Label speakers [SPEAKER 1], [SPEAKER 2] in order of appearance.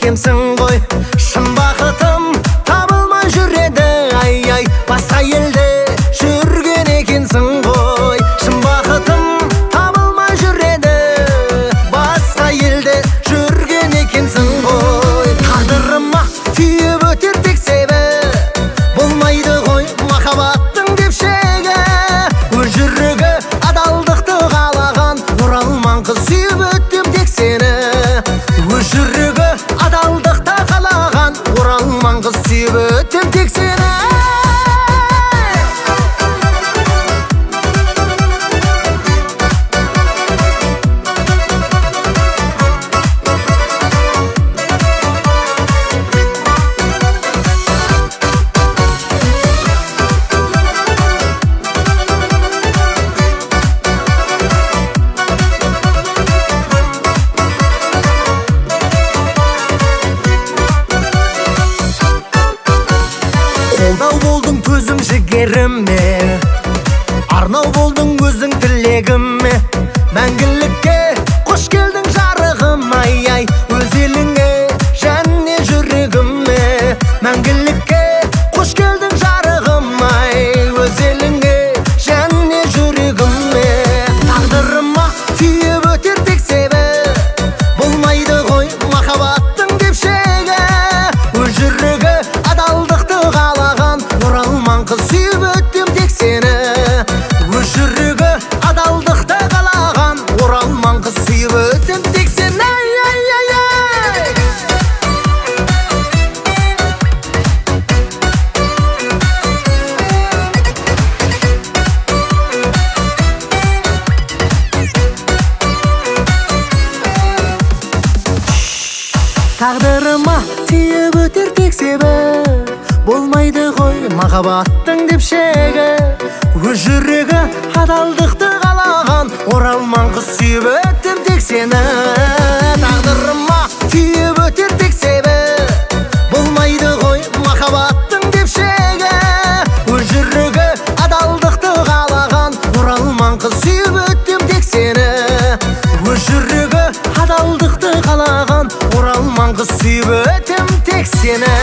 [SPEAKER 1] екенсің ғой. Шын бақытым табылмай жүреді, ай-ай, басқа елде жүрген екенсің ғой. Шын бақытым табылмай жүреді, басқа елде жүрген екенсің ғой. Тағдырыма түйіп өтер тек себеп, болмайды ғой махаббаттың деп шегі. Өз жүрегі адалдықты қалаған, оралман қыз сүйіп өттім тек сені. Өз жүрегі адалдықты қалаған, оралман қыз сүйіп өттім тек сені. Қолдау болдың төзің жігеріме, арнау болдың өзің тілегіме. Мәңгілікке қош келдің жарығым, ай-ай, өз еліңе және жүрегіме. Мәңгілікке қош келдің жарығым, ай, өз еліңе және жүрегіме. Тағдырыма түйіп өтер тек себеп, болмайды ғой махаббаттың деп шегі. Өз жүрегі адалдықты қалаған, оралман қыз сүйіп өттім тек сені. Өз жүрегі адалдықты қалаған, оралман қыз сүйіп өттім тек сені. Тағдырыма түйіп өтер тек себеп, болмайды ғой махаббаттың деп шегі. Өз жүрегі адалдықты қалаған, оралман қыз сүйіп өттім тек сені. Тағдырыма түйіп өтер тек себеп, болмайды ғой махаббаттың деп шегі. Өз жүрегі адалдықты қалаған, оралман қыз сүйіп өттім тек сені. Өз жүрегі адалдықты қалаған, оралман қыз сүйіп өттім тек сені.